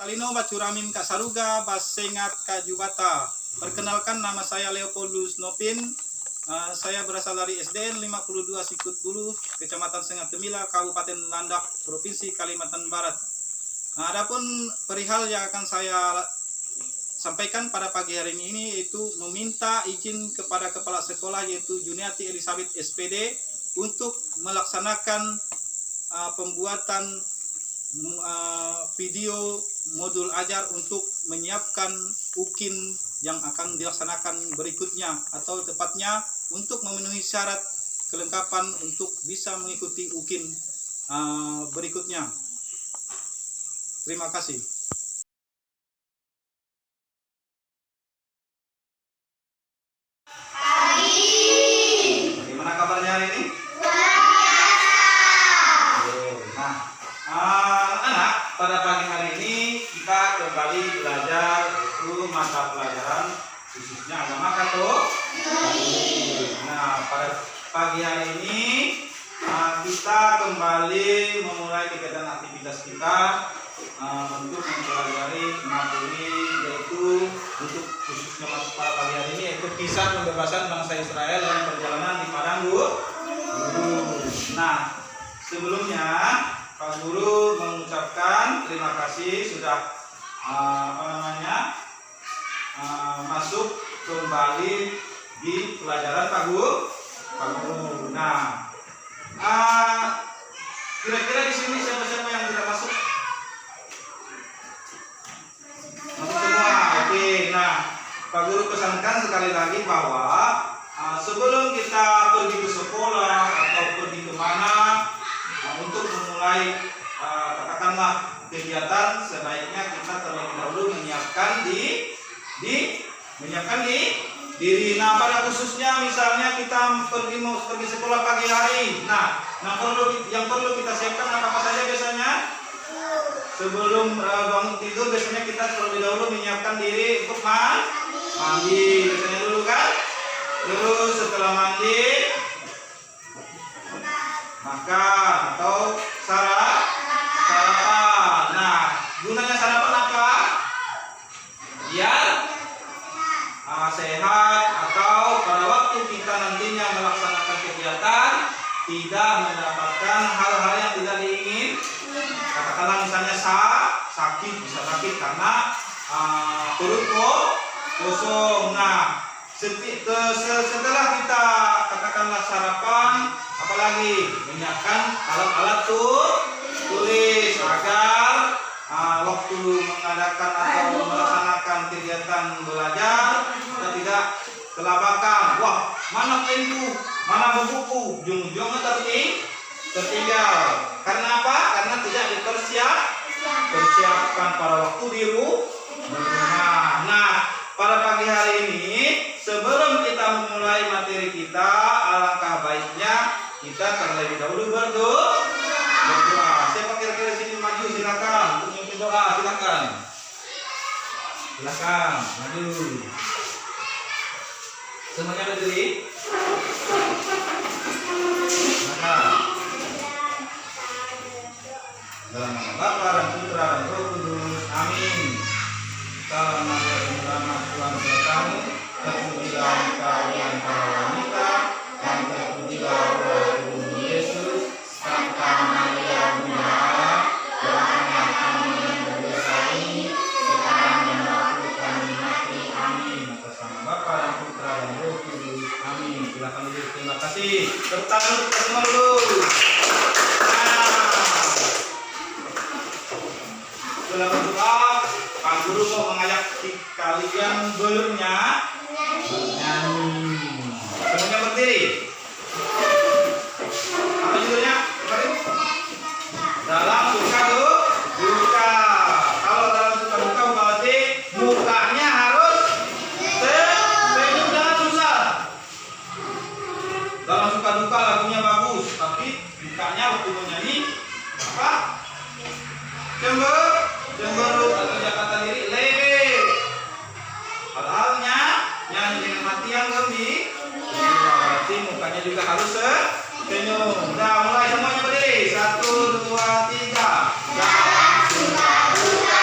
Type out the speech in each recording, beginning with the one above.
Talino Bacuramin Kasaruga Basengat Kajubata. Perkenalkan, nama saya Leopoldus Nopin. Saya berasal dari SDN 52 Sikut Bulu, Kecamatan Sengat Temila, Kabupaten Landak, Provinsi Kalimantan Barat. Adapun perihal yang akan saya sampaikan pada pagi hari ini yaitu meminta izin kepada kepala sekolah yaitu Juniati Elizabeth SPD untuk melaksanakan pembuatan video modul ajar untuk menyiapkan UKIN yang akan dilaksanakan berikutnya, atau tepatnya untuk memenuhi syarat kelengkapan untuk bisa mengikuti UKIN berikutnya. Terima kasih. Bagaimana kabarnya hari ini? Anak-anak, pada pagi hari ini kita kembali belajar itu mata pelajaran khususnya agama Katolik. Nah, pada pagi hari ini kita kembali memulai kegiatan aktivitas kita untuk mempelajari materi yaitu untuk khususnya pada pagi hari ini yaitu kisah pembebasan bangsa Israel dan perjalanan di padang gurun. Nah, sebelumnya Pak Guru mengucapkan terima kasih sudah masuk kembali di pelajaran Pak Guru. Nah, kira-kira di sini siapa-siapa yang tidak masuk? Masuk semua. Oke. Nah, Pak Guru pesankan sekali lagi bahwa sebelum kita pergi ke sekolah atau pergi kemana untuk memulai katakanlah kegiatan, sebaiknya kita terlebih dahulu menyiapkan diri. Nah, pada khususnya misalnya kita pergi sekolah pagi hari. Nah, yang perlu kita siapkan apa saja biasanya? Sebelum bangun tidur biasanya kita terlebih dahulu menyiapkan diri untuk mandi. Biasanya dulu kan? Terus setelah mandi makan atau sarapan. Nah, gunanya sarapan apa? Biar sehat, atau pada waktu kita nantinya melaksanakan kegiatan tidak mendapatkan hal-hal yang tidak diingin. Katakanlah misalnya bisa sakit karena perut kosong. Nah, setelah kita katakanlah sarapan, apalagi menyiapkan alat-alat tulis agar waktu mengadakan atau melaksanakan kegiatan belajar kita tidak kelabakan. Wah, mana penku, mana bukuku, ujung-ujungnya tertinggal. Karena apa? Karena tidak dipersiapkan pada waktu di rumah. Nah, pada pagi hari ini sebelum kita memulai materi kita, alangkah baiknya kita terlebih dahulu berdoa. Siapa kira-kira sini maju, silakan untuk memimpin doa, silakan maju. Semuanya berdiri. Dalam nama Bapa dan Putra dan Roh Kudus. Amin. Salam Maria, rahmat Tuhan sertamu, terpujilah engkau di antara wanita, dan terpujilah buah tubuhmu Yesus. Santa Maria, Bunda Allah, doakanlah kami yang berdosa ini, sekarang dan waktu kami mati. Amin. Atas nama Bapa dan Putra dan Roh Kudus. Amin. Silakan duduk. Terima kasih. Tepuk tangan untuk semua dulu. Setelah berdoa, Pak Guru mau mengajak kalian bernyanyi. Semuanya berdiri. Apa judulnya? Dalam suka duka. Kalau dalam suka duka berarti mukanya harus senyum, jangan susah. Dalam suka duka lagunya bagus, tapi mukanya waktu menyanyi apa? Cemberut atau Jakarta diri lebe. Padahal nyanyi dengan hati yang gembira, berarti mukanya juga harus senyum. Nah, mulai semuanya berdiri. 1, 2, 3. Dalam suka duka.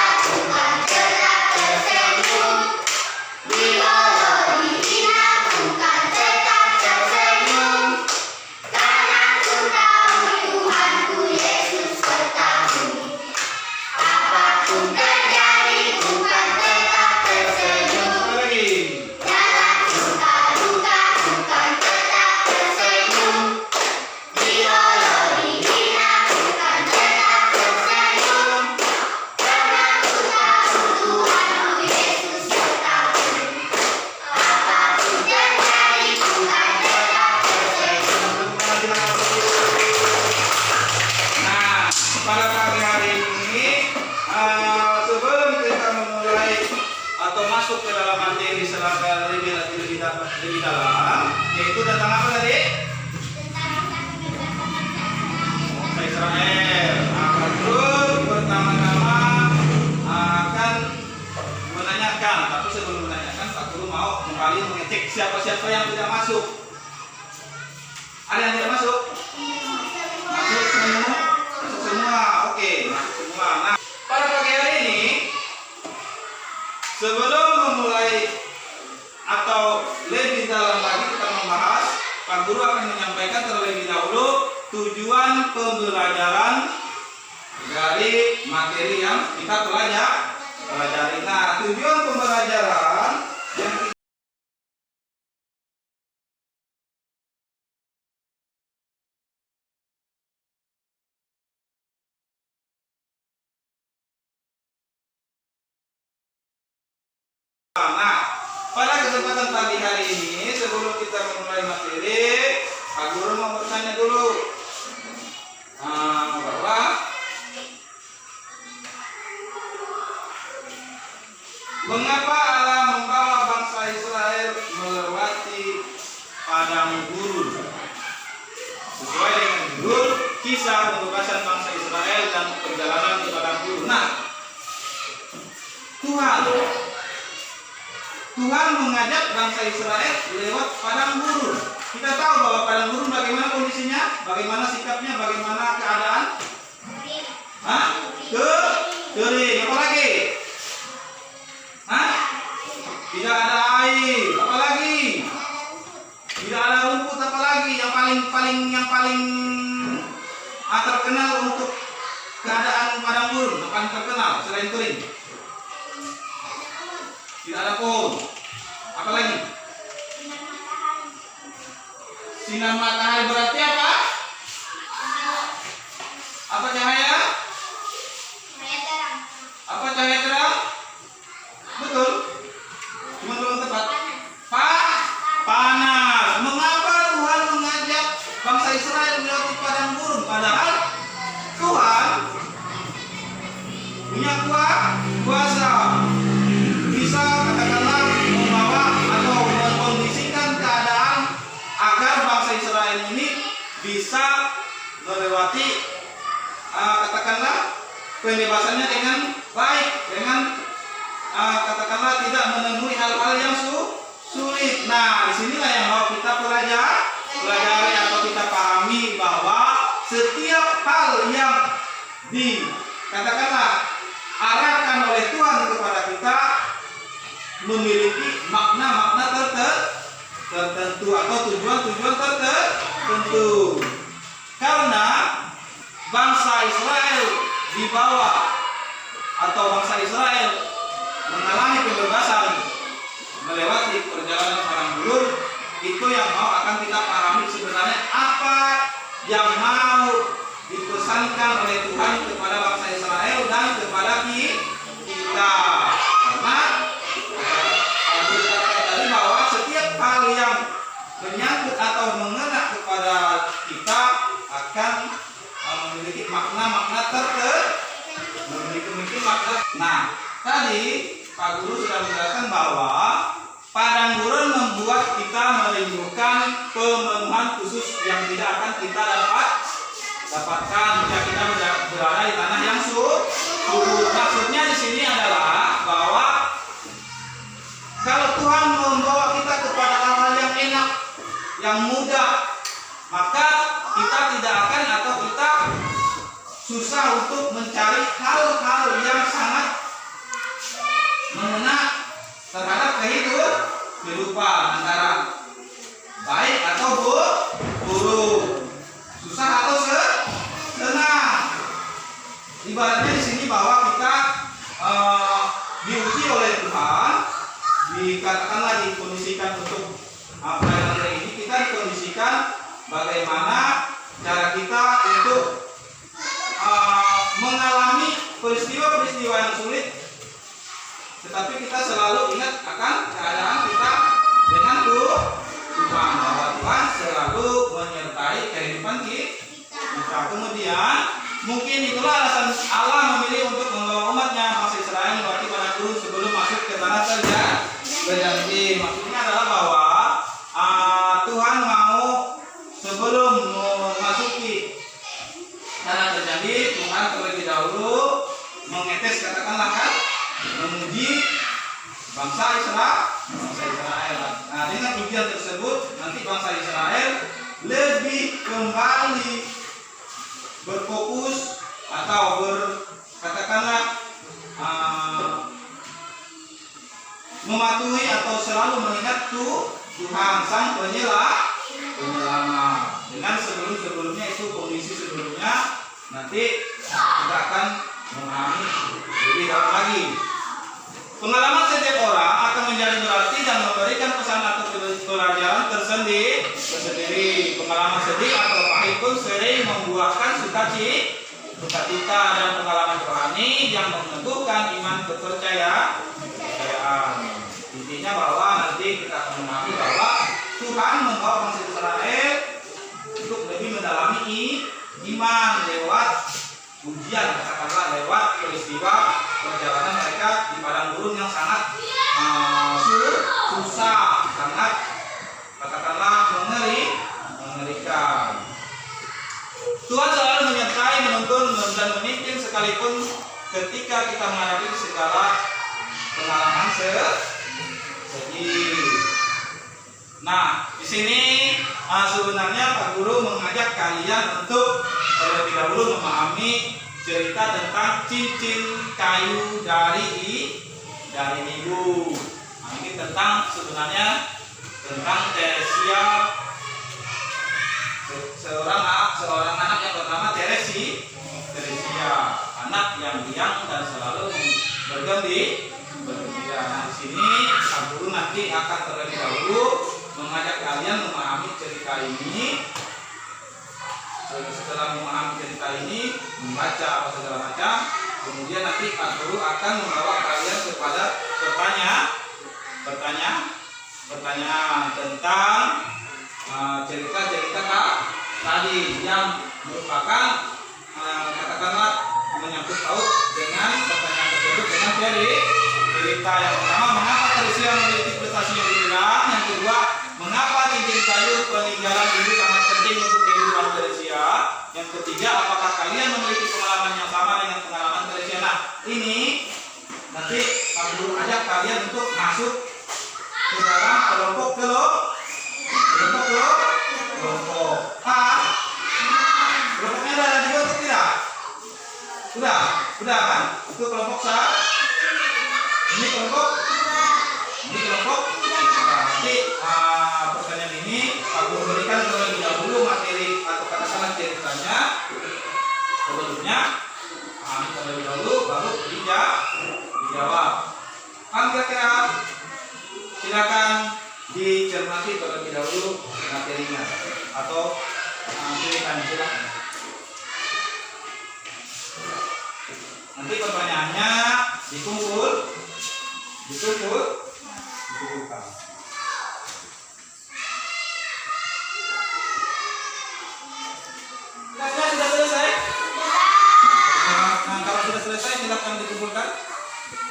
sebelum memulai atau lebih dalam lagi kita membahas, Pak Guru akan menyampaikan terlebih dahulu tujuan pembelajaran dari materi yang kita pelajari. Nah, tujuan pembelajaran yang pada kesempatan pagi hari ini, sebelum kita memulai materi, Pak Guru mau bertanya dulu bahwa mengapa Allah membawa bangsa Israel melewati padang gurun? Sesuai dengan judul kisah pembebasan bangsa Israel dan perjalanan di padang gurun. Nah, Tuhan mengajak bangsa Israel lewat padang gurun. Kita tahu bahwa padang gurun bagaimana kondisinya, bagaimana sikapnya, bagaimana keadaan? Kering. Apa lagi? Tidak ada air. Apa lagi? Tidak ada rumput. Apa lagi? Yang paling terkenal untuk keadaan padang gurun, yang paling terkenal selain kering. Tidak ada pohon. Apa lagi? Sinar matahari berarti apa? Apa cahaya? Cahaya terang. Apa cahaya terang? Betul. Cuma belum tepat. Panas. Mengapa Tuhan mengajak bangsa Israel melewati padang gurun? Padahal Tuhan punya kuasa. Bisa katakanlah membawa atau mengkondisikan keadaan agar bangsa Israel ini bisa melewati katakanlah pembebasannya dengan baik, dengan katakanlah tidak menemui hal-hal yang sulit. Nah, disinilah yang mau kita pelajari atau kita pahami bahwa setiap hal yang dikatakanlah arahkan oleh Tuhan kepada kita memiliki makna-makna tertentu atau tujuan-tujuan tertentu. Karena bangsa Israel dibawa atau bangsa Israel mengalami pembebasan melewati perjalanan padang gurun, itu yang mau akan kita pahami sebenarnya apa yang mau dipesankan oleh Tuhan kepada bangsa Israel dan kepada kita. Karena tadi bahwa setiap hal yang menyangkut atau mengena kepada kita akan memiliki makna-makna memiliki makna. Nah, tadi Pak Guru sudah menjelaskan bahwa padang gurun membuat kita merindukan pemenuhan khusus yang tidak akan kita dapatkan jika kita berada di tanah yang subur. Maksudnya di sini adalah bahwa kalau Tuhan membawa kita kepada hal-hal yang enak, yang mudah, maka kita tidak akan atau kita susah untuk mencari hal-hal yang sangat mengena terhadap kehidupan antara baik atau buruk, susah atau senang. Ibaratnya di sini bahwa kita diuji oleh Tuhan, dikatakanlah dikondisikan untuk pelajaran ini, kita dikondisikan bagaimana cara kita untuk mengalami peristiwa-peristiwa yang sulit, tetapi kita selalu ingat akan keadaan kita dengan Tuhan, bahwa Tuhan selalu menyertai kehidupan kita. Kemudian mungkin itulah alasan Allah memilih untuk membawa umatnya bangsa Israel melewati padang gurun sebelum masuk ke tanah berjanji. Maksudnya adalah bahwa Tuhan mau sebelum memasuki tanah berjanji, Tuhan terlebih dahulu mengetes, katakanlah kan, menguji bangsa Israel. Nah, dengan ujian tersebut nanti bangsa Israel lebih kembali berfokus atau katakanlah mematuhi atau selalu mengingat Tuhan Sang Penyelamat. Dengan sebelumnya itu kondisi sebelumnya, nanti kita akan memahami lebih dalam lagi. Pengalaman setiap orang akan menjadi berarti dan memberikan pesan atau pelajaran tersendiri. Pengalaman sedih atau pahit pun sering membuahkan sukacita dan pengalaman rohani yang menentukan iman kepercayaan. Intinya bahwa nanti kita akan memahami bahwa Tuhan membawa bangsa Israel untuk lebih mendalami iman lewat ujian, katakanlah lewat peristiwa perjalanan mereka di padang gurun yang sangat susah, sangat katakanlah mengerikan. Tuhan selalu menyertai, menuntun dan memimpin sekalipun ketika kita menghadapi segala pengalaman sedih. Nah, di sini sebenarnya Pak Guru mengajak kalian untuk terlebih dahulu memahami cerita tentang cincin kayu dari ibu. Nah, ini sebenarnya tentang Teresia, seorang anak yang bernama Teresia, anak yang diam dan selalu bergembira. Nah, di sini Pak Guru nanti akan terlebih dahulu mengajak kalian memahami cerita ini. Setelah memahami cerita ini, membaca apa segala macam, kemudian nanti Pak Guru akan membawa kalian kepada pertanyaan tentang cerita-cerita tadi yang merupakan katakanlah menyangkut paut dengan pertanyaan tersebut dengan cerita yang pertama, mengapa Teresia memiliki prestasi yang dibilang? Yang kedua, mengapa cincin kayu peninggalan ibu sangat penting untuk kehidupan Teresia? Yang ketiga, apakah kalian memiliki pengalaman yang sama dengan pengalaman Teresia? Nah, ini nanti Pak Guru ajak kalian untuk masuk ke dalam kelompok. Kelompoknya ada dibentuk tidak? Sudah kan? Itu kelompok ini kelompok. Nah, nanti pertanyaan ini Pak Guru berikan terlebih dahulu materi atau katakanlah ceritanya sebelumnya. Pahami terlebih dahulu baru dijawab. Kira-kira silakan dicermati terlebih dahulu materinya atau silakan. Nanti pertanyaannya dikumpulkan. Sudah selesai? Nah, kalau sudah selesai silakan dikumpulkan.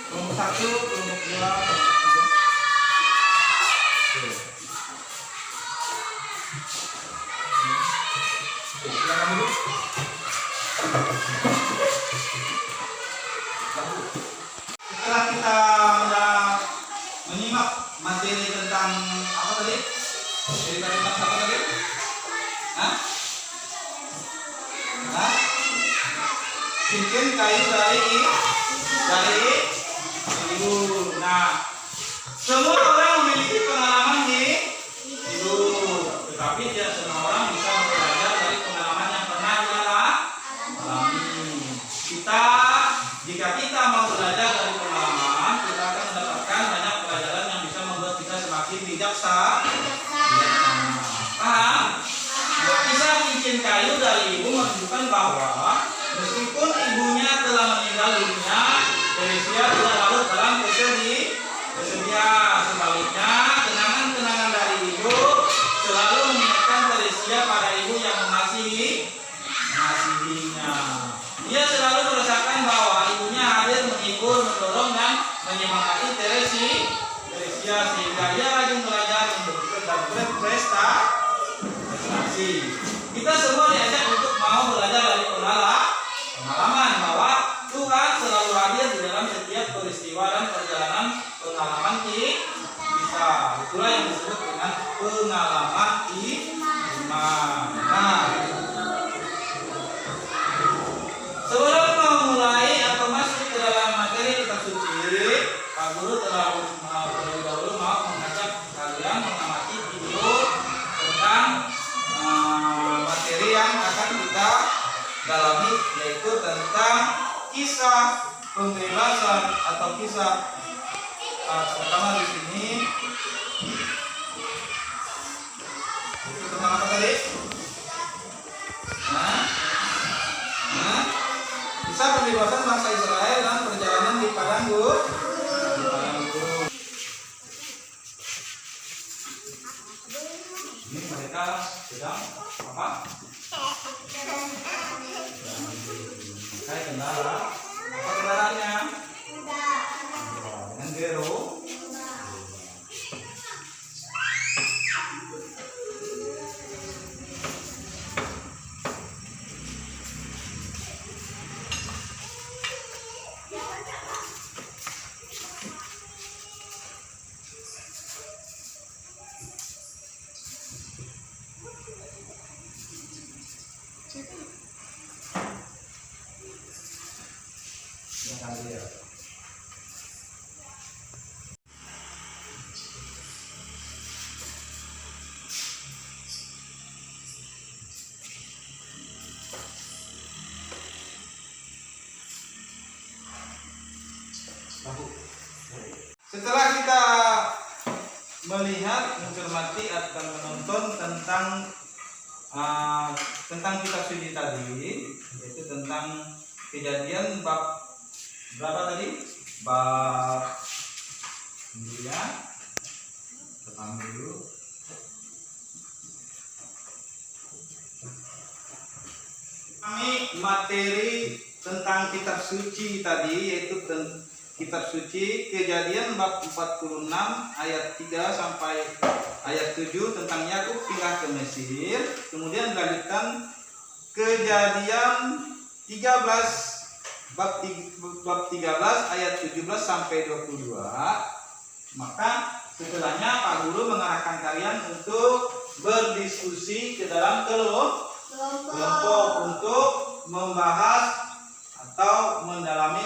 Kelompok 1, kelompok 2. Silakan dulu. Setelah kita menyimak materi tentang apa tadi? Cerita tentang apa tadi? Cincin kayu dari ibu. Nah, semua orang memiliki pengalaman di ibu, tetapi tidak semua orang bisa belajar dari pengalaman yang pernah dia alami. Jika kita mau belajar dari pengalaman, kita akan mendapatkan banyak pelajaran yang bisa membuat kita semakin bijaksana. Paham? Nah, kisah cincin kayu dari ibu menunjukkan bahwa meskipun ibunya telah meninggal dunia, Teresia tidak larut dalam kesedihan. Sebaliknya, kenangan-kenangan dari ibu selalu mengingatkan Teresia pada ibu yang mengasihinya. Dia selalu merasakan bahwa ibunya hadir menghibur, mendorong dan menyemangati Teresia sehingga dia rajin belajar untuk berprestasi. Kita semua diajak untuk mau belajar dari pengalaman bahwa Tuhan selalu hadir di dalam setiap peristiwa dan perjalanan pengalaman kita. Itulah yang disebut dengan pengalaman iman. Nah, sebelum memulai atau masuk ke dalam materi kitab suci, Pak Guru telah pembebasan atau kisah pertama di sini itu tentang apa tadi? Kisah pembebasan bangsa Israel dan perjalanan di padang gurun. Ini mereka sedang apa? Kayak kendara. Apa kendaraannya? Dengan gero. Setelah kita melihat, mencermati dan menonton tentang kitab suci tadi, yaitu tentang Kejadian bab berapa tadi? Bab 9. Tekan dulu. Kami materi tentang kitab suci tadi, yaitu kitab suci Kejadian bab 46 ayat 3 sampai ayat 7 tentang Yakub pindah ke Mesir. Kemudian dilanjutkan Kejadian 13 bab 13 ayat 17 sampai 22. Maka setelahnya Pak Guru mengarahkan kalian untuk berdiskusi ke dalam kelompok untuk membahas atau mendalami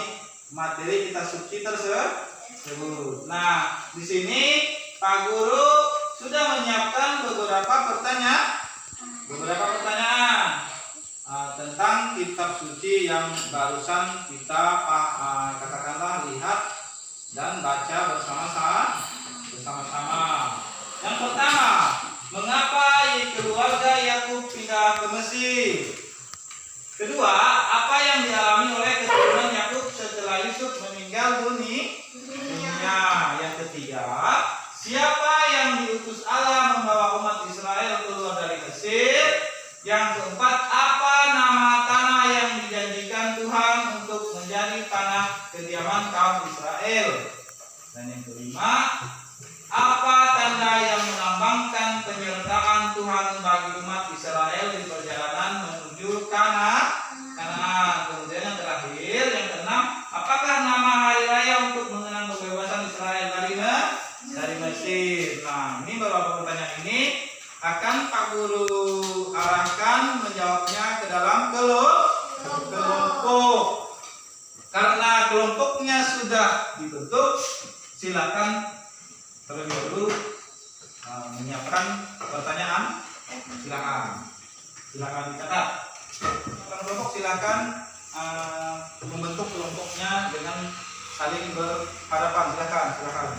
materi kitab suci tersebut. Nah, di sini Pak Guru sudah menyiapkan beberapa pertanyaan tentang kitab suci yang barusan kita katakanlah lihat dan baca bersama-sama. Yang pertama, mengapa keluarga Yakub pindah ke Mesir? Kedua, apa yang dialami oleh keturunan Yakub setelah Yusuf meninggal dunia? Yang ketiga, siapa yang diutus Allah membawa umat Israel keluar dari Mesir? Yang keempat, apa nama tanah yang dijanjikan Tuhan untuk menjadi tanah kediaman kaum Israel? Dan yang kelima, apa tanda yang melambangkan penyertaan Tuhan bagi umat Israel di perjalanan menuju Kanaan? Kemudian yang terakhir, yang keenam, apakah nama hari raya untuk mengenang pembebasan Israel dari Mesir? Nah, ini beberapa pertanyaan ini akan Pak Guru arahkan menjawabnya ke dalam kelompok. Karena kelompoknya sudah dibentuk, silakan terlebih dahulu menyiapkan pertanyaan. Silakan dicatat. Kelompok silakan membentuk kelompoknya dengan saling berhadapan. Silakan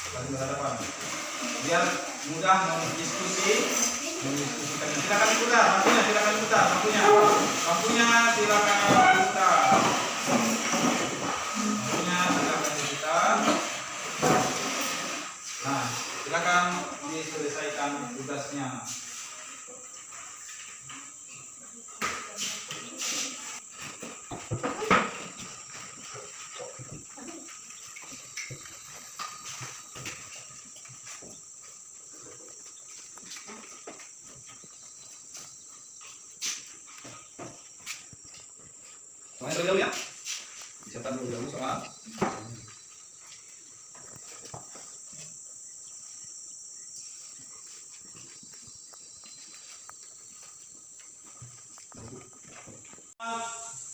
saling berhadapan biar mudah mendiskusikan. Silakan diputar lampunya silakan diputar. Nah, silakan diselesaikan tugasnya. Semuanya terlebih dahulu ya. Disiapkan dulu soal.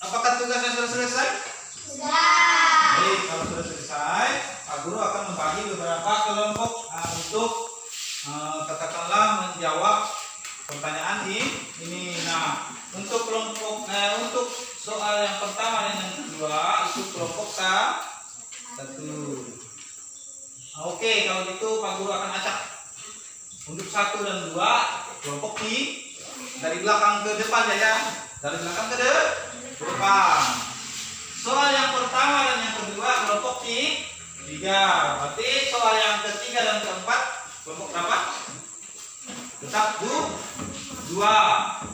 Apakah tugasnya sudah selesai? Sudah. Baik, kalau sudah selesai, Pak Guru akan membagi beberapa kelompok untuk katakanlah menjawab pertanyaan ini. Nah, untuk kelompok untuk soal yang pertama dan yang kedua itu kelompok satu. Oke, kalau gitu Pak Guru akan acak untuk 1 dan 2 kelompok dari belakang ke depan ya. Dari belakang ke depan. Soal yang pertama dan yang kedua kelompok 3. Berarti soal yang ketiga dan keempat kelompok berapa? Tetap 2.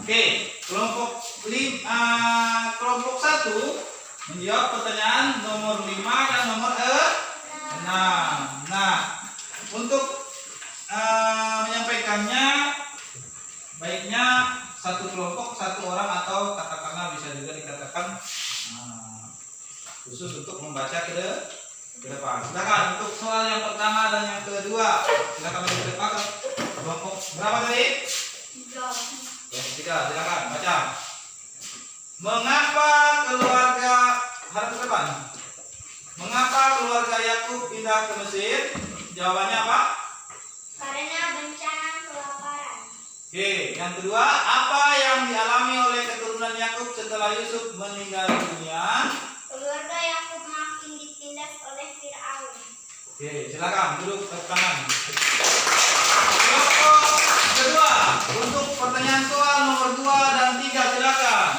Oke, kelompok 1 menjawab pertanyaan nomor 5 dan nomor 6. Nah, untuk menyampaikannya baiknya satu kelompok 1 orang atau katakanlah bisa juga dikatakan khusus untuk membaca ke depan. Silakan untuk soal yang pertama dan yang kedua. Silakan ke depan. Kelompok berapa tadi? 3. Silakan baca. Mengapa keluarga harap ke depan? Mengapa keluarga Yakub pindah ke Mesir? Jawabannya apa? Karena bencana kelaparan. Oke, yang kedua, apa yang dialami oleh keturunan Yakub setelah Yusuf meninggal dunia? Keluarga Yakub makin ditindas oleh Firaun. Oke, silakan duduk tepuk tangan. Kelompok kedua, untuk pertanyaan soal nomor 2 dan 3 silakan.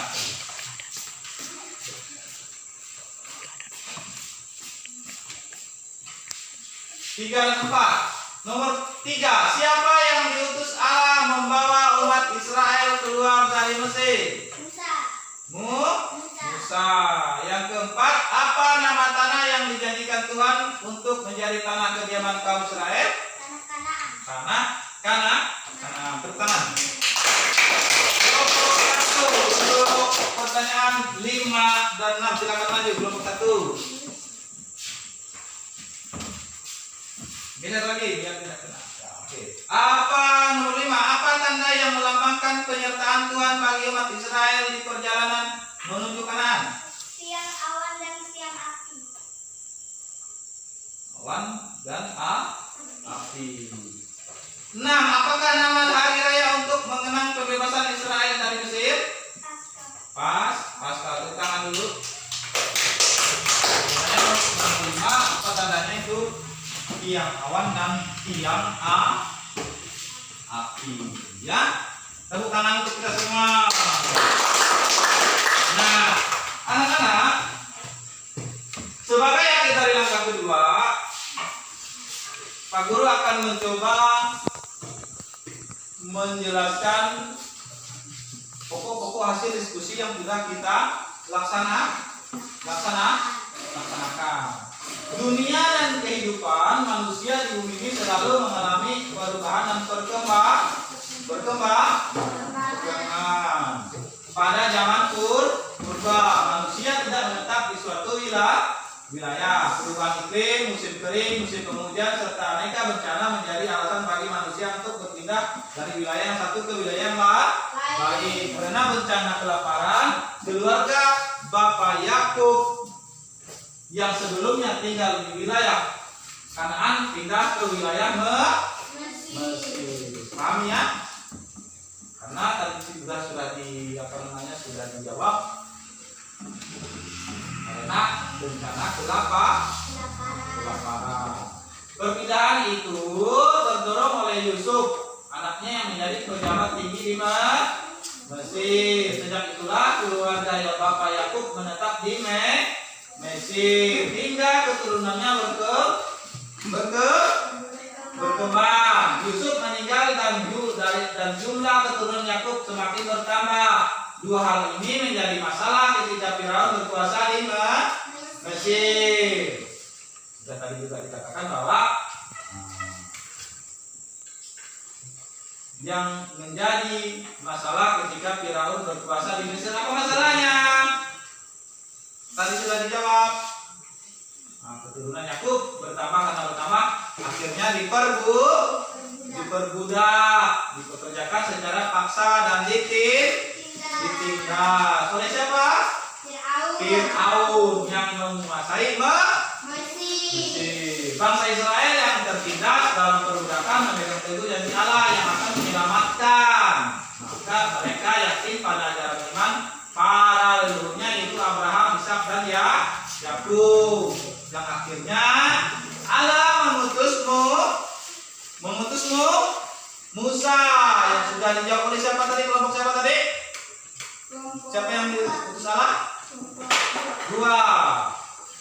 3 dan 4. Nomor 3, siapa yang diutus Allah membawa umat Israel keluar dari Mesir? Musa. Yang keempat, apa nama tanah yang dijanjikan Tuhan untuk menjadi tanah kediaman kaum Israel? Tanah Kanaan. Bertangan. Kelompok 1 untuk pertanyaan 5 dan 6 silakan maju. Kelompok 1. Geser lagi biar tidak kena. Oke. Apa nomor 5? Apa tanda yang melambangkan penyertaan Tuhan bagi umat Israel di perjalanan menuju Kanaan? Siang awan dan siang api. Awan dan api. 6. Apakah nama hari raya untuk mengenang pembebasan Israel dari Mesir? Paskah. Tepuk tangan dulu. Nomor 5, apa tandanya itu? Tiang awan dan tiang api. Ya, tepuk tangan untuk kita semua. Nah, anak-anak, sebagai akhir dari langkah kedua, Pak Guru akan mencoba menjelaskan pokok-pokok hasil diskusi yang sudah kita laksanakan. Dunia dan kehidupan manusia di bumi ini selalu mengalami perubahan dan berkembang. Pada zaman purba, manusia tidak menetap di suatu wilayah. Perubahan iklim, musim kering, musim penghujan, serta aneka bencana menjadi alasan bagi manusia untuk berpindah dari wilayah yang satu ke wilayah yang lain. Karena bencana kelaparan, keluarga Bapak Yakub yang sebelumnya tinggal di wilayah Kanaan pindah ke wilayah Mesir. Paham ya? Karena tadi sudah dijawab. Karena bencana kelaparan. Perpindahan itu terdorong oleh Yusuf, anaknya yang menjadi pejabat tinggi di Mesir. Sejak itulah keluarga Bapak Yakub menetap di Mesir hingga keturunannya berkembang. Yusuf meninggal dan jumlah keturunan Yakub semakin bertambah. Dua hal ini menjadi masalah ketika Firaun berkuasa di Mesir. Sudah tadi juga dikatakan bahwa yang menjadi masalah ketika Firaun berkuasa di Mesir, apa masalahnya? Tadi sudah dijawab. Keturunan Yakub bertambah karena bertambah, akhirnya diperbudak, dipekerjakan secara paksa dan ditindas oleh siapa? Firaun yang menguasai Mesir. Bangsa Israel yang tertindas dalam perbudakan memegang teguh janji Allah yang akan menyelamatkan. Maka mereka yakin pada ajaran iman para leluhurnya, yaitu Abraham, Ishak dan Yakub. Yang akhirnya Allah mengutusmu Musa, yang sudah dijawab oleh siapa tadi? Kelompok siapa tadi? Siapa yang diutus Allah? Dua.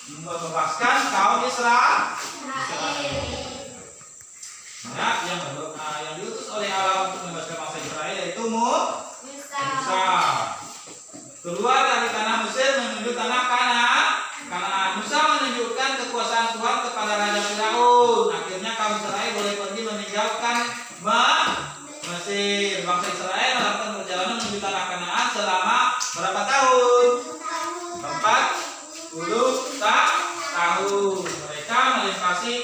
Membebaskan kaum Israel. Ya, yang diutus oleh Allah untuk membebaskan bangsa Israel yaitu Musa. Keluar dari tanah Mesir menuju tanah Kanaan. Musa menunjukkan kekuasaan Tuhan kepada Raja Firaun. Akhirnya kaum Israel boleh pergi meninggalkan Mesir. Bangsa Israel melakukan perjalanan menuju tanah Kanaan selama berapa tahun? 40 tahun. Mereka melintasi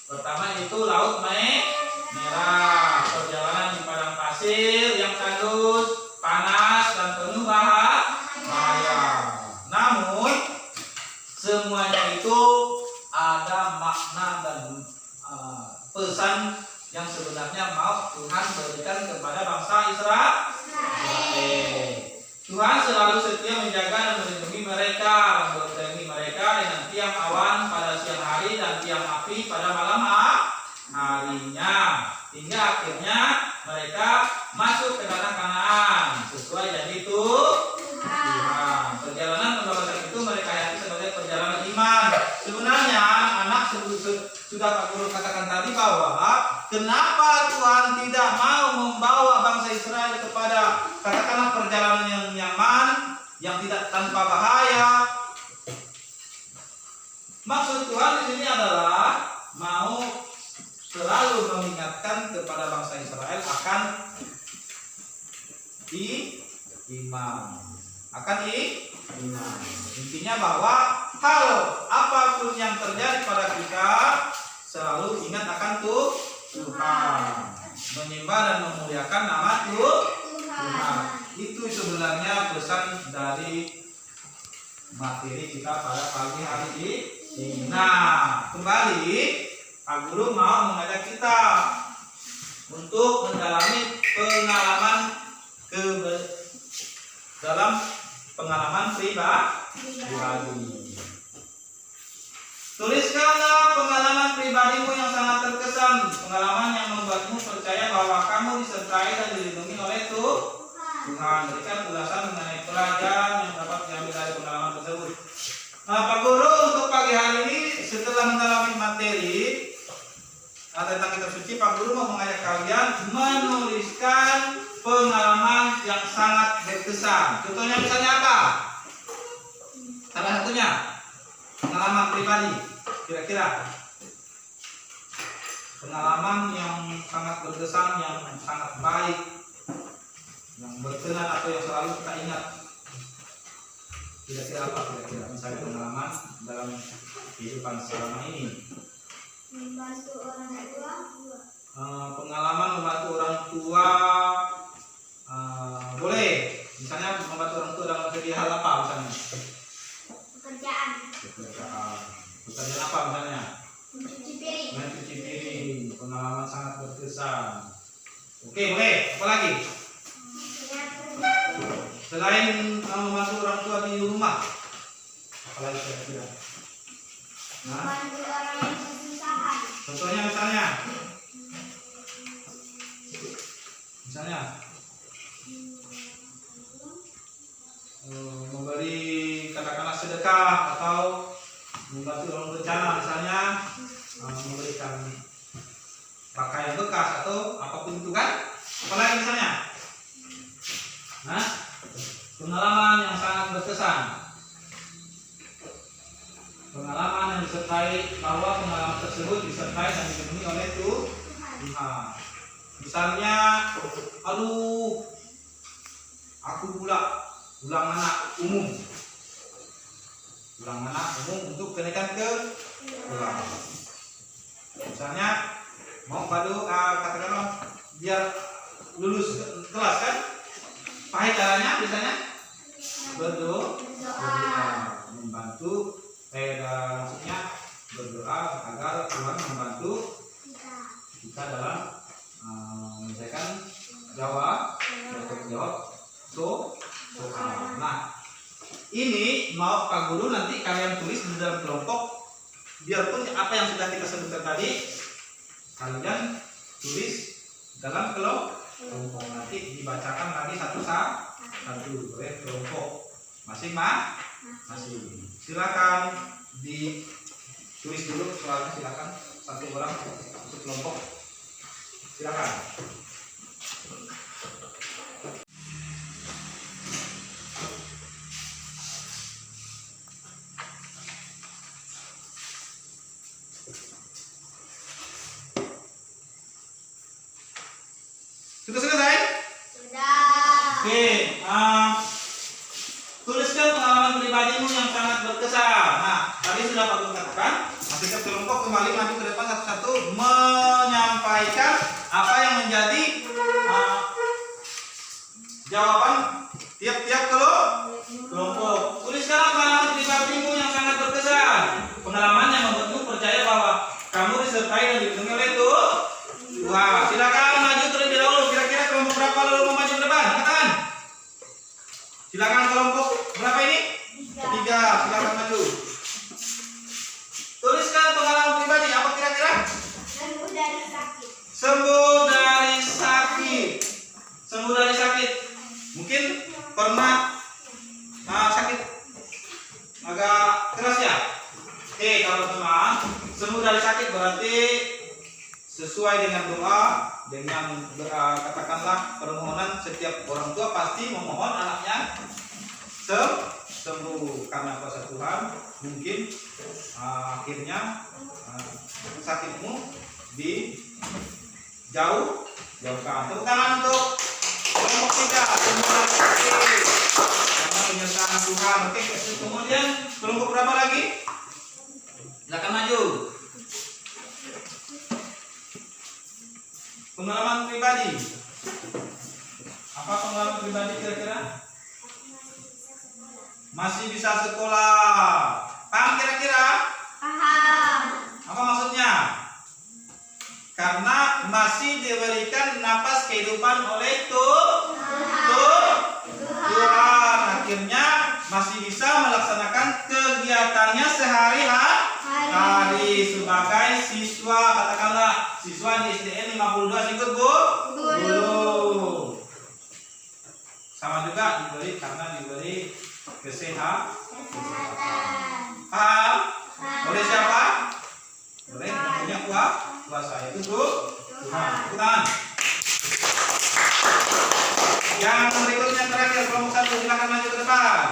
pertama itu Laut Merah. Perjalanan di padang pasir yang tandus, panas dan penuh bahaya. Namun semuanya itu ada makna dan pesan yang sebenarnya mau Tuhan berikan kepada bangsa Israel. Tuhan selalu setia menjaga dan melindungi mereka, membentengi mereka dengan tiang awan pada siang hari dan tiang api pada malam harinya, hingga akhirnya mereka masuk ke tanah Kanaan sesuai janji Tuhan. Perjalanan pembebasan itu mereka yakini sebagai perjalanan iman. Sebenarnya anak sudah Pak Guru katakan tadi bahwa kenapa Tuhan tidak mau membawa bangsa Israel kepada katakanlah perjalanan yang nyaman, yang tidak tanpa bahaya. Maksud Tuhan di sini adalah mau selalu mengingatkan kepada bangsa Israel akan iman. Intinya bahwa hal apapun yang terjadi pada kita selalu ingat akan Tuhan, menyembah dan memuliakan nama Tuhan. Itu sebenarnya pesan dari materi kita pada pagi hari ini. Nah, kembali Pak Guru mau mengajak kita untuk mendalami dalam pengalaman pribadi. Tuliskanlah pengalaman pribadimu yang sangat terkesan, pengalaman yang membuatmu percaya bahwa kamu disertai dan dilindungi oleh Tuhan. Berikan ulasan mengenai pelajaran yang dapat diambil dari pengalaman tersebut. Nah, Pak Guru untuk pagi hari ini setelah mendalami materi tentang kitab suci, Pak Guru mau mengajak kalian menuliskan pengalaman yang sangat berkesan. Contohnya misalnya apa? Salah satunya pengalaman pribadi. Kira-kira pengalaman yang sangat berkesan, yang sangat baik, yang berkenan atau yang selalu kita ingat. Kira-kira apa? Kira-kira misalnya pengalaman dalam kehidupan selama ini. Membantu orang tua. Pengalaman membantu orang tua, boleh. Misalnya membantu orang tua dalam segi hal apa misalnya? Pekerjaan apa misalnya? mencuci piring. Mencuci piring. Pengalaman sangat berkesan. Oke, boleh. Apa lagi? Selain membantu orang tua di rumah, apa lagi kira-kira? Membantu orang yang kesusahan. Contohnya misalnya memberi katakanlah sedekah atau membantu orang bencana, misalnya memberikan pakaian bekas atau apapun itu kan. Apalagi misalnya pengalaman yang sangat berkesan, pengalaman yang disertai bahwa pengalaman tersebut disertai dan dipenuhi oleh Tuhan. Misalnya, aku ulang anak umum untuk kenaikan ulang. Misalnya mau katakanlah biar lulus kelas kan, pahit caranya biasanya berdoa, membantu, maksudnya berdoa agar Tuhan membantu kita dalam menyelesaikan jawab soal. Nah, ini mau Pak Guru nanti kalian tulis di dalam kelompok. Biarpun apa yang sudah kita sebutkan tadi, kalian tulis dalam kelompok. Nanti dibacakan lagi satu oleh kelompok masing-masing. Silakan ditulis dulu soalnya, silakan satu orang satu kelompok. Silakan. Sudah selesai? Sudah. Oke, tuliskan pengalaman pribadimu yang sangat berkesan. Nah, tadi sudah Pak Guru katakan, masih ke kelompok kembali maju ke depan satu-satu menyampaikan apa yang menjadi jawaban tiap-tiap kelompok. Tuliskan pengalaman pribadimu yang sangat berkesan. Pengalaman yang membuatmu percaya bahwa kamu disertai dan dilindungi oleh Tuhan. Silakan maju terlebih dahulu. Kira-kira kelompok berapa lalu mau maju ke depan? Katakan. Silakan kelompok berapa ini? 3. Silakan maju. Tuliskan pengalaman pribadi. Apa kira-kira? Sembuh dari sakit. Sembuh dari sakit. Sembuh dari sakit. Mungkin pernah sakit agak keras ya. Oke, kalau teman sembuh dari sakit berarti sesuai dengan doa, dengan katakanlah permohonan setiap orang tua pasti memohon anaknya sembuh karena kuasa Tuhan. Mungkin akhirnya sakitmu dijauhkan. Tepuk tangan untuk kelompok 3 sembuh dari sakit karena penyertaan Tuhan. Oke, kemudian kelompok berapa lagi? Silakan maju. Pengalaman pribadi. Apa pengalaman pribadi kira-kira? Masih bisa sekolah. Paham kira-kira? Paham. Apa maksudnya? Karena masih diberikan napas kehidupan oleh Tuhan. Akhirnya masih bisa melaksanakan kegiatannya sehari-hari sebagai siswa. Katakanlah siswa di SDN 52 ikut guru. Sama juga diberi kesehatan. Paham? Oleh siapa? Oleh yang punya kuasa, itu Tuhan. Tuhan. Yang berikutnya terakhir kelompok 1, silakan maju ke depan.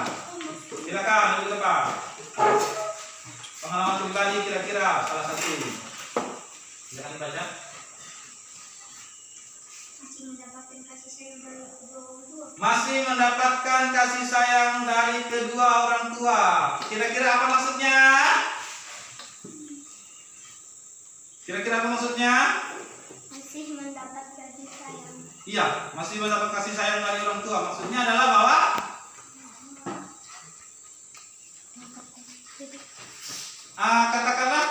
Silakan maju ke depan. Pengalaman pribadi kira-kira salah satu. Silakan dibaca. Masih mendapatkan kasih sayang dari kedua orang tua. Kira-kira apa maksudnya? Kira-kira apa maksudnya? Masih mendapat kasih sayang. Iya, masih mendapat kasih sayang dari orang tua. Maksudnya adalah bahwa katakanlah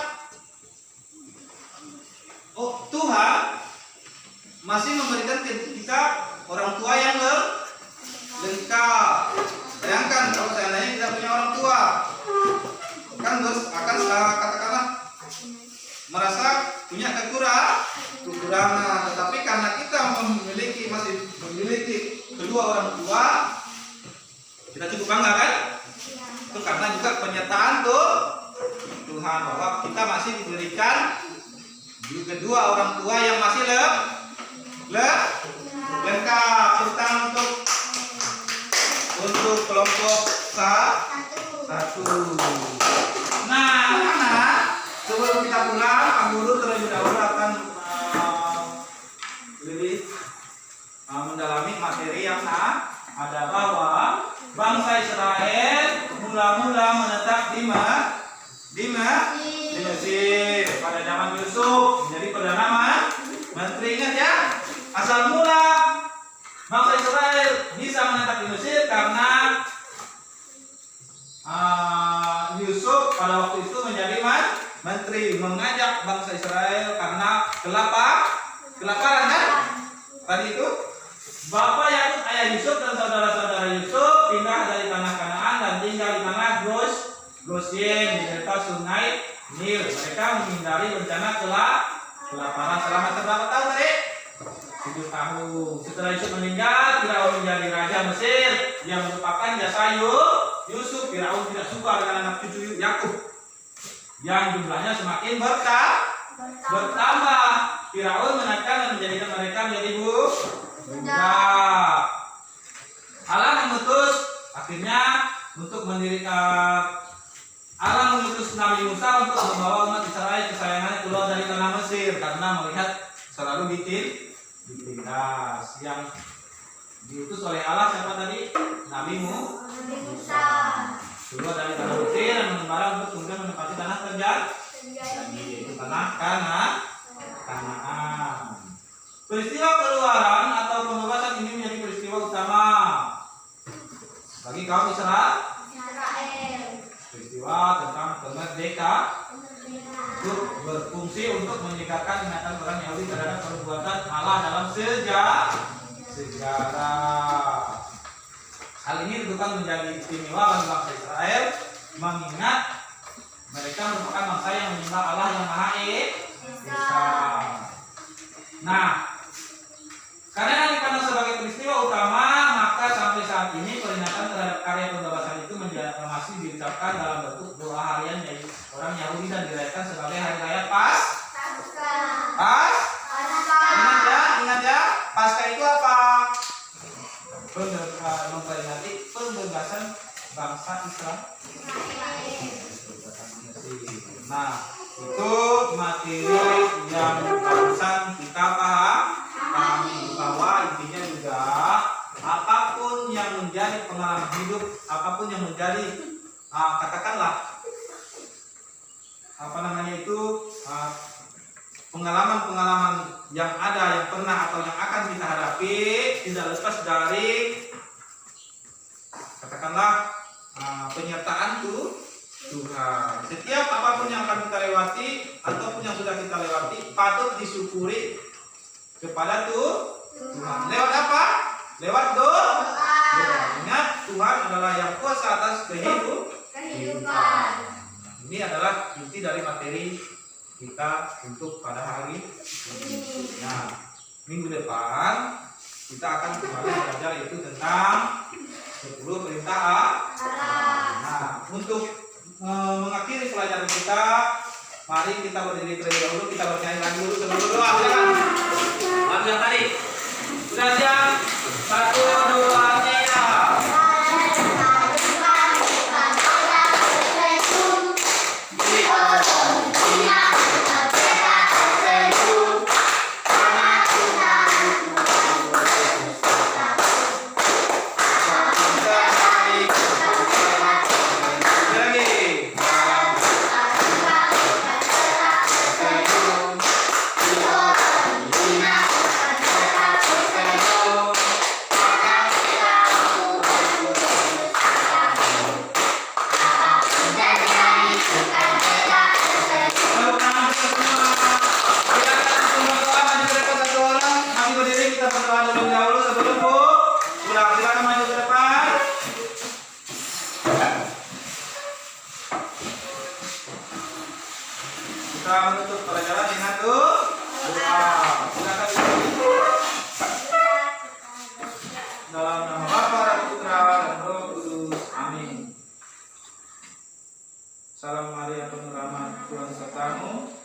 Tuhan masih memberikan kita orang tua yang lengkap. Bayangkan kalau seandainya tidak punya orang tua, kan akan katakanlah merasa punya kekurangan. Tetapi karena kita masih memiliki kedua orang tua, kita cukup bangga kan? Itu karena juga penyertaan Tuhan bahwa kita masih diberikan kedua orang tua yang masih lengkap. Tentang untuk kelompok 1. Nah, anak-anak, sebelum kita pulang, Pak Guru terlebih dahulu akan lebih mendalami materi yang ada bahwa bangsa Israel mula-mula menetap di Mesir pada zaman Yusuf menjadi perdana menteri. Ingat ya, asal mula bangsa Israel bisa menetap di Mesir karena Yusuf pada waktu itu menjadi menteri, mengajak bangsa Israel karena kelaparan kan? Tadi itu Bapak Yakub ayah Yusuf dan saudara-saudara Yusuf pindah dari tanah Kanaan dan tinggal di tanah Gosyen di delta sungai Nil. Mereka menghindari bencana kelaparan selama berapa tahun tadi? 7 tahun. Setelah Yusuf meninggal, Firaun menjadi raja Mesir yang merupakan jasa Yusuf. Firaun tidak suka dengan anak cucu Yakub yang jumlahnya semakin bertambah. Firaun menekan dan menjadikan mereka menjadi budak. Allah mengutus akhirnya untuk mendirikan Allah mengutus Nabi Musa untuk membawa umat Israel kesayangannya keluar dari tanah Mesir karena melihat selalu ditindas. Yang diutus oleh Allah siapa tadi? Nabi Musa. Keluar dari tanah Mesir dan mengembara untuk kemudian menempati tanah yaitu tanah Kanaan. Peristiwa keluaran atau pembebasan ini menjadi peristiwa utama bagi kaum Israel. Peristiwa tentang kemerdekaan untuk berfungsi untuk meningkatkan ingatan orang Yahudi terhadap perbuatan Allah dalam sejarah. Hal ini tentu menjadi istimewa bagi bangsa Israel mengingat mereka merupakan bangsa yang menyembah Allah yang Maha Esa. Nah, karena dipandang sebagai peristiwa utama, maka sampai saat ini peringatan terhadap karya pembebasan itu masih diucapkan dalam bentuk doa harian dari orang Yahudi dan dirayakan sebagai hari raya Paskah. Ingat ya, Paskah itu apa? Memperingati pembebasan bangsa Israel. Nah, itu materi yang barusan kita pahami bahwa intinya juga apapun yang menjadi pengalaman hidup, apapun yang menjadi katakanlah pengalaman-pengalaman yang ada, yang pernah atau yang akan kita hadapi tidak lepas dari katakanlah penyertaan Tuhan. Setiap apapun yang akan kita lewati ataupun yang sudah kita lewati patut disyukuri kepada Tuhan. Lewat apa? Lewat doa. Ingat, Tuhan adalah yang kuasa atas kehidupan. Ini adalah inti dari materi kita untuk pada hari ini. Nah, minggu depan kita akan kembali belajar itu tentang 10 perintah Allah. Nah, untuk mengakhiri pelajaran kita, mari kita berdiri terlebih dahulu, kita bernyanyi lagi dulu sebelum doa. Silakan. Lagu yang tadi sudah siap? 1, 2, 3. Kita menutup pelajaran dengan doa. Silakan dalam nama Bapa dan Putra dan Roh Kudus. Amin. Salam Maria penuh rahmat, Tuhan sertamu.